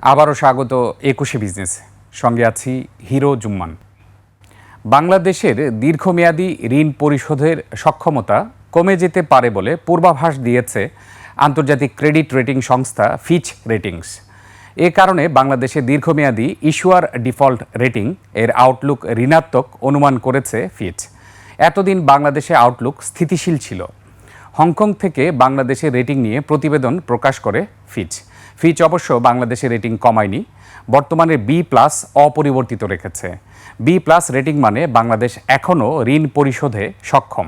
আবারও স্বাগত ২১ বিজনেস, সঙ্গে আছি হিরো জুম্মান। বাংলাদেশের দীর্ঘমেয়াদী ঋণ পরিশোধের সক্ষমতা কমে যেতে পারে বলে পূর্বাভাস দিয়েছে আন্তর্জাতিক ক্রেডিট রেটিং সংস্থা ফিচ রেটিংস। এ কারণে বাংলাদেশের দীর্ঘমেয়াদী ইস্যুয়ার ডিফল্ট রেটিং এর আউটলুক ঋণাত্মক অনুমান করেছে ফিচ। এতদিন বাংলাদেশে আউটলুক স্থিতিশীল ছিল। হংকং থেকে বাংলাদেশের রেটিং নিয়ে প্রতিবেদন প্রকাশ করে ফিচ অবশ্য বাংলাদেশের রেটিং কমায়নি, বর্তমানে বি+ অপরিবর্তিত রেখেছে। বি+ রেটিং মানে বাংলাদেশ এখনও ঋণ পরিশোধে সক্ষম,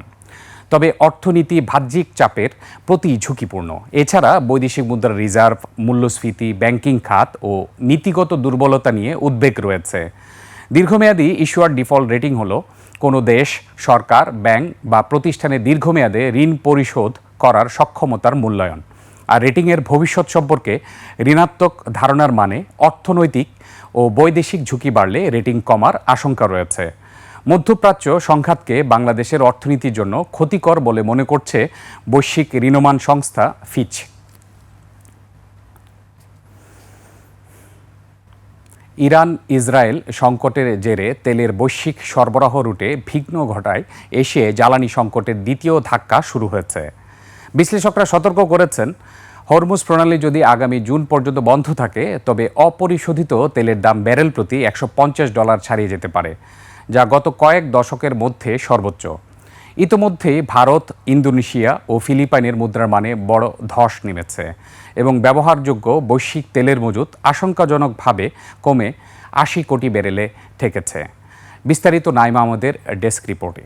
তবে অর্থনীতি বাহ্যিক চাপের প্রতি ঝুঁকিপূর্ণ। এছাড়া বৈদেশিক মুদ্রার রিজার্ভ, মূল্যস্ফীতি, ব্যাংকিং খাত ও নীতিগত দুর্বলতা নিয়ে উদ্বেগ রয়েছে। দীর্ঘমেয়াদী ইস্যুয়ার ডিফল্ট রেটিং হলো কোনো দেশ, সরকার, ব্যাংক বা প্রতিষ্ঠানের দীর্ঘমেয়াদে ঋণ পরিশোধ করার সক্ষমতার মূল্যায়ন। আর রেটিংয়ের ভবিষ্যৎ সম্পর্কে ঋণাত্মক ধারণার মানে অর্থনৈতিক ও বৈদেশিক ঝুঁকি বাড়লে রেটিং কমার আশঙ্কা রয়েছে। মধ্যপ্রাচ্য সংঘাতকে বাংলাদেশের অর্থনীতির জন্য ক্ষতিকর বলে মনে করছে বৈশ্বিক ঋণমান সংস্থা ফিচ। ইরান ইসরায়েল সংকটের জেরে তেলের বৈশ্বিক সরবরাহ রুটে বিঘ্ন ঘটায় এশিয়ায় জ্বালানি সংকটের দ্বিতীয় ধাক্কা শুরু হয়েছে। বিশ্লেষকরা সতর্ক করেছেন, হরমুজ প্রণালী যদি আগামী জুন পর্যন্ত বন্ধ থাকে তবে অপরিশোধিত তেলের দাম ব্যারেল প্রতি $150 ছাড়িয়ে যেতে পারে, যা গত কয়েক দশকের মধ্যে সর্বোচ্চ। ইতোমধ্যেই ভারত, ইন্দোনেশিয়া ও ফিলিপাইনের মুদ্রার মানে বড় ধস নেমেছে এবং ব্যবহারযোগ্য বৈশ্বিক তেলের মজুত আশঙ্কাজনকভাবে কমে 80 কোটি ব্যারেলে ঠেকেছে। বিস্তারিত নাইমা আমাদের ডেস্ক রিপোর্টে।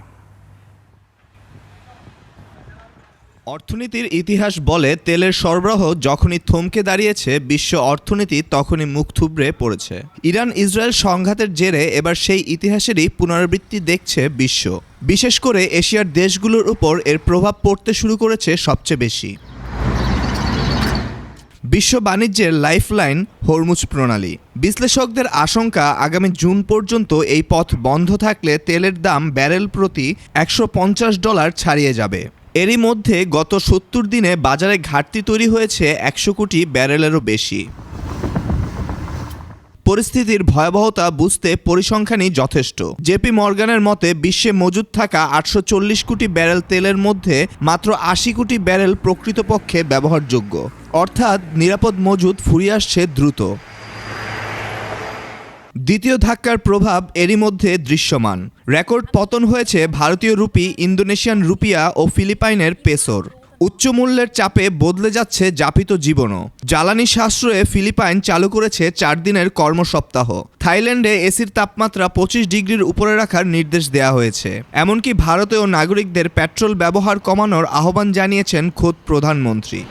অর্থনীতির ইতিহাস বলে, তেলের সরবরাহ যখনই থমকে দাঁড়িয়েছে বিশ্ব অর্থনীতি তখনই মুখ থুবড়ে পড়েছে। ইরান ইসরায়েল সংঘাতের জেরে এবার সেই ইতিহাসেরই পুনরাবৃত্তি দেখছে বিশ্ব। বিশেষ করে এশিয়ার দেশগুলোর উপর এর প্রভাব পড়তে শুরু করেছে সবচেয়ে বেশি। বিশ্ব বাণিজ্যের লাইফলাইন হরমুজ প্রণালী। বিশ্লেষকদের আশঙ্কা, আগামী জুন পর্যন্ত এই পথ বন্ধ থাকলে তেলের দাম ব্যারেল প্রতি $150 ছাড়িয়ে যাবে। এরই মধ্যে গত 70 দিনে বাজারে ঘাটতি তৈরি হয়েছে 100 কোটি ব্যারেলেরও বেশি। পরিস্থিতির ভয়াবহতা বুঝতে পরিসংখ্যানই যথেষ্ট। জেপি মর্গানের মতে, বিশ্বে মজুদ থাকা 840 কোটি ব্যারেল তেলের মধ্যে মাত্র 80 কোটি ব্যারেল প্রকৃতপক্ষে ব্যবহারযোগ্য, অর্থাৎ নিরাপদ মজুদ ফুরিয়ে আসছে দ্রুত। দ্বিতীয় ধাক্কার প্রভাব এরই মধ্যে দৃশ্যমান। রেকর্ড পতন হয়েছে ভারতীয় রুপি, ইন্দোনেশিয়ান রুপিয়া ও ফিলিপাইনের পেসোর। উচ্চ মূল্যের চাপে বদলে যাচ্ছে যাপিত জীবনও। জ্বালানি সাশ্রয়ে ফিলিপাইন চালু করেছে 4 দিনের কর্মসপ্তাহ। থাইল্যান্ডে এসির তাপমাত্রা 25 ডিগ্রির উপরে রাখার নির্দেশ দেওয়া হয়েছে। এমনকি ভারতীয় নাগরিকদের পেট্রোল ব্যবহার কমানোর আহ্বান জানিয়েছেন খোদ প্রধানমন্ত্রী।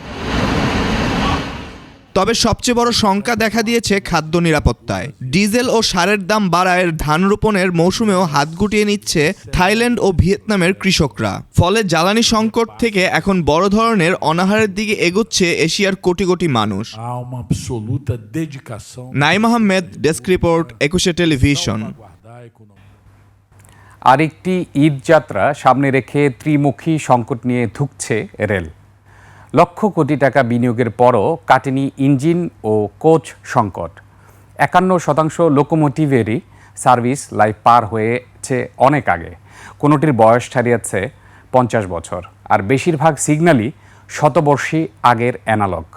তবে সবচেয়ে বড় শঙ্কা দেখা দিয়েছে খাদ্য নিরাপত্তায়। ডিজেল ও সারের দাম বাড়ায় ধান রোপণের মৌসুমেও হাত গুটিয়ে নিচ্ছে থাইল্যান্ড ও ভিয়েতনামের কৃষকরা। ফলে জ্বালানি সংকট থেকে এখন বড় ধরনের অনাহারের দিকে এগোচ্ছে এশিয়ার কোটি কোটি মানুষ। Naim Ahmed, desk report, 21 television. আরেকটি ঈদ যাত্রা সামনে রেখে ত্রিমুখী সংকট নিয়ে ধুঁকছে রেল। লক্ষ কোটি টাকা বিনিয়োগের পরও কাটেনি ইঞ্জিন ও কোচ সংকট। 51% লোকোমোটিভেরই সার্ভিস লাইফ পার হয়েছে অনেক আগে। কোনোটির বয়স ছাড়িয়েছে 50 বছর, আর বেশিরভাগ সিগন্যালই শতবর্ষী আগের অ্যানালগ।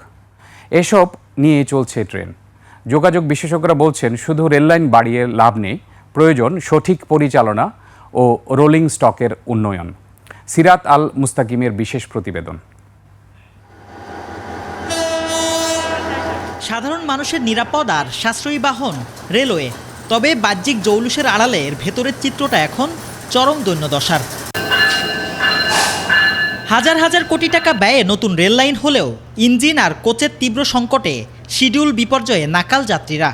এসব নিয়ে চলছে ট্রেন। যোগাযোগ বিশেষজ্ঞরা বলছেন, শুধু রেললাইন বাড়িয়ে লাভ নেই, প্রয়োজন সঠিক পরিচালনা ও রোলিং স্টকের উন্নয়ন। সিরাত আল মুস্তাকিমের বিশেষ প্রতিবেদন। সাধারণ মানুষের নিরাপদ আর সাশ্রয়ী বাহন রেলওয়ে, তবে বাহ্যিক জৌলুসের আড়ালে এর ভেতরের চিত্রটা এখন চরম দৈন্যদশার। হাজার হাজার কোটি টাকা ব্যয়ে নতুন রেল লাইন হলেও ইঞ্জিন আর কোচের তীব্র সংকটে শিডিউল বিপর্যয়ে নাকাল যাত্রীরা।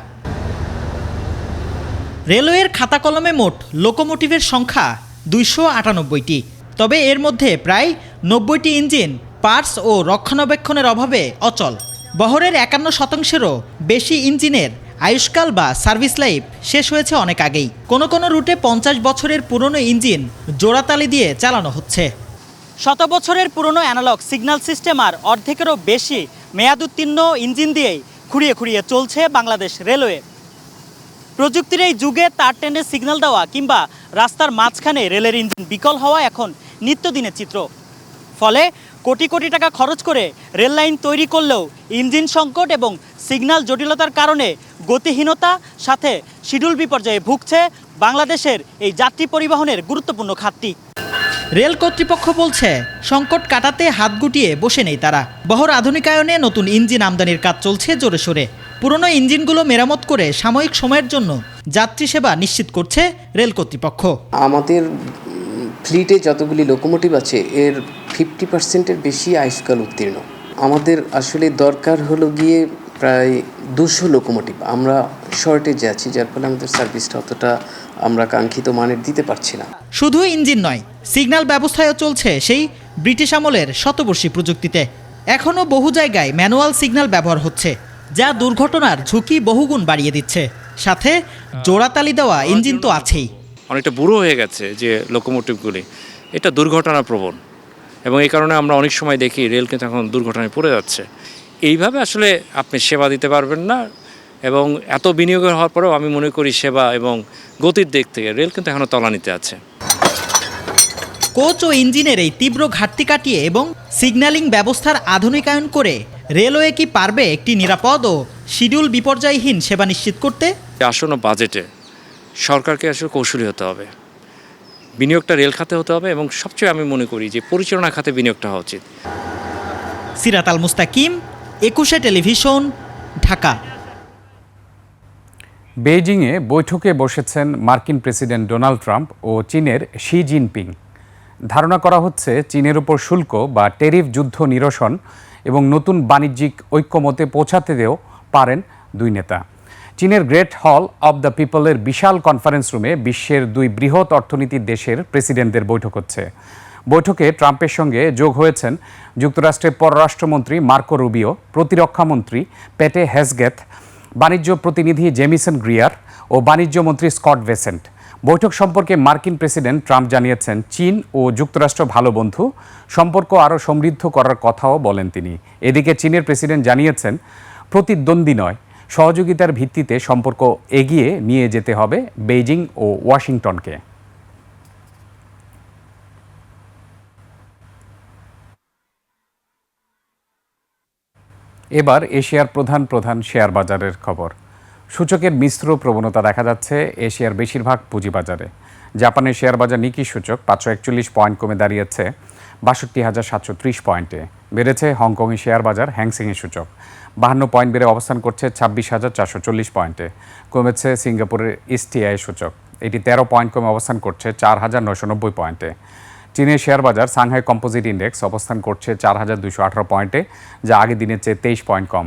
রেলওয়ের খাতা কলমে মোট লোকোমোটিভের সংখ্যা 298টি, তবে এর মধ্যে প্রায় 90টি ইঞ্জিন পার্টস ও রক্ষণাবেক্ষণের অভাবে অচল। বহরের 51%-এরও বেশি ইঞ্জিনের আয়ুষ্কাল বা সার্ভিস লাইফ শেষ হয়েছে অনেক আগেই। কোনো কোনো রুটে 50 বছরের পুরনো ইঞ্জিন জোড়াতালি দিয়ে চালানো হচ্ছে। শত বছরের পুরনো অ্যানালগ সিগন্যাল সিস্টেম আর অর্ধেকেরও বেশি মেয়াদোত্তীর্ণ ইঞ্জিন দিয়েই খুঁড়িয়ে খুঁড়িয়ে চলছে বাংলাদেশ রেলওয়ে। প্রযুক্তির এই যুগে তার টেনে সিগন্যাল দেওয়া কিংবা রাস্তার মাঝখানে রেলের ইঞ্জিন বিকল হওয়া এখন নিত্যদিনের চিত্র। ফলে কোটি কোটি টাকা খরচ করে রেল লাইন তৈরি করলেও ইঞ্জিন সংকট এবং সিগন্যাল জটিলতার কারণে গতিহীনতা সাথে শিডিউল বিপর্যয়ে ভুগছে বাংলাদেশের এই যাত্রী পরিবহনের গুরুত্বপূর্ণ খাতটি। রেল কর্তৃপক্ষ বলছে সংকট কাটাতে হাত গুটিয়ে বসে নেই তারা। বহর আধুনিকায়নে নতুন ইঞ্জিন আমদানির কাজ চলছে জোরে সোরে। পুরনো ইঞ্জিনগুলো মেরামত করে সাময়িক সময়ের জন্য যাত্রী সেবা নিশ্চিত করছে রেল কর্তৃপক্ষ। আমাদের ফ্লিটে যতগুলি লোকোমোটিভ আছে এর 50%-এর বেশি আয়ুষ্কাল উত্তীর্ণ। আমাদের আসলে দরকার হলো গিয়ে প্রায় 200 লোকোমোটিভ। আমরা শর্টেজে আছি, যার ফলে আমাদের সার্ভিসটা অতটা আমরা কাঙ্ক্ষিত মানের দিতে পারছি না। শুধু ইঞ্জিন নয়, সিগন্যাল ব্যবস্থায়ও চলছে সেই ব্রিটিশ আমলের শতবর্ষী প্রযুক্তিতে। এখনও বহু জায়গায় ম্যানুয়াল সিগন্যাল ব্যবহার হচ্ছে, যা দুর্ঘটনার ঝুঁকি বহুগুণ বাড়িয়ে দিচ্ছে। সাথে জোড়াতালি দেওয়া ইঞ্জিন তো আছেই। অনেকটা বুড়ো হয়ে গেছে যে লোকোমোটিভগুলি, এটা দুর্ঘটনা প্রবণ, এবং এই কারণে আমরা অনেক সময় দেখি রেল কিন্তু এখন দুর্ঘটনায় পড়ে যাচ্ছে। এইভাবে আসলে আপনি সেবা দিতে পারবেন না, এবং এত বিনিয়োগ হওয়ার পরেও আমি মনে করি সেবা এবং গতির দিক থেকে রেল কিন্তু এখনও তলানিতে আছে। কোচ ও ইঞ্জিনের এই তীব্র ঘাটতি কাটিয়ে এবং সিগন্যালিং ব্যবস্থার আধুনিকায়ন করে রেলওয়ে কি পারবে একটি নিরাপদ ও শিডিউল বিপর্যয়হীন সেবা নিশ্চিত করতে? আসন্ন বাজেটে সরকারকে আসলে কৌশলী হতে হবে, বিনিয়োগটা রেল খাতে হতে হবে, এবং সবচেয়ে আমি মনে করি যে পরিচালনা খাতে বিনিয়োগটা হওয়া উচিত। সিরাত আল মুস্তাকিম, 21 টেলিভিশন, ঢাকা। বেইজিংয়ে বৈঠকে বসেছেন মার্কিন প্রেসিডেন্ট ডোনাল্ড ট্রাম্প ও চীনের শি জিনপিং। ধারণা করা হচ্ছে চীনের উপর শুল্ক বা ট্যারিফ যুদ্ধ নিরসন এবং নতুন বাণিজ্যিক ঐক্যমতে পৌঁছাতেও পারেন দুই নেতা। চীনের গ্রেট হল অব দ্য পিপলের বিশাল কনফারেন্স রুমে বিশ্বের দুই বৃহৎ অর্থনীতির দেশের প্রেসিডেন্টদের বৈঠক হচ্ছে। বৈঠকে ট্রাম্পের সঙ্গে যোগ হয়েছেন যুক্তরাষ্ট্রের পররাষ্ট্রমন্ত্রী মার্কো রুবিও, প্রতিরক্ষামন্ত্রী পেটে হেসগেথ, বাণিজ্য প্রতিনিধি জেমিসন গ্রিয়ার ও বাণিজ্য মন্ত্রী স্কট বেসেন্ট। বৈঠক সম্পর্কে মার্কিন প্রেসিডেন্ট ট্রাম্প জানিয়েছেন, চীন ও যুক্তরাষ্ট্র ভালো বন্ধু, সম্পর্ক আরও সমৃদ্ধ করার কথাও বলেন তিনি। এদিকে চীনের প্রেসিডেন্ট জানিয়েছেন, প্রতিদ্বন্দ্বী নয়, সহযোগিতার ভিত্তিতে সম্পর্ক এগিয়ে নিয়ে যেতে হবে বেইজিং ও ওয়াশিংটনকে। এবার এশিয়ার প্রধান শেয়ার বাজারের খবর। সূচকের মিশ্র প্রবণতা দেখা যাচ্ছে এশিয়ার বেশিরভাগ পুঁজিবাজারে। জাপানের শেয়ার বাজার নিকি সূচক 541 পয়েন্ট কমে দাঁড়িয়েছে 62,730 পয়েন্টে। বেড়েছে হংকংয়ের শেয়ার বাজার হ্যাংসেংয়ের সূচক 52 পয়েন্ট বেড়ে অবস্থান করছে 26,440 পয়েন্টে। কমেছে সিঙ্গাপুরের এসটিআই সূচক, এটি 13 পয়েন্ট কমে অবস্থান করছে 4,990 পয়েন্টে। চীনের শেয়ার বাজার সাংহাই কম্পোজিট ইন্ডেক্স অবস্থান করছে 4,218 পয়েন্টে, যা আগের দিনের চেয়ে 23 পয়েন্ট কম।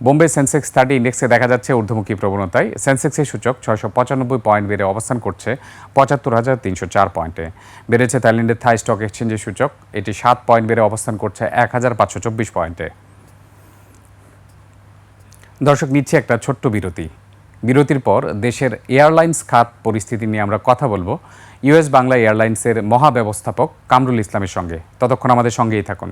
বোম্বে সেন্সেক্স 30 ইন্ডেক্সে দেখা যাচ্ছে ঊর্ধ্বমুখী প্রবণতায়। সেন্সেক্সের সূচক 695 পয়েন্ট বেড়ে অবস্থান করছে 75,304 পয়েন্টে। বেড়েছে থাইল্যান্ডের থাই স্টক এক্সচেঞ্জের সূচক, এটি 7 পয়েন্ট বেড়ে অবস্থান করছে 1,524 পয়েন্টে। দর্শক, নিচ্ছে একটা ছোট্ট বিরতি। বিরতির পর দেশের এয়ারলাইন্স খাত পরিস্থিতি নিয়ে আমরা কথা বলবো ইউএস বাংলা এয়ারলাইন্সের মহাব্যবস্থাপক কামরুল ইসলামের সঙ্গে। ততক্ষণ আমাদের সঙ্গেই থাকুন।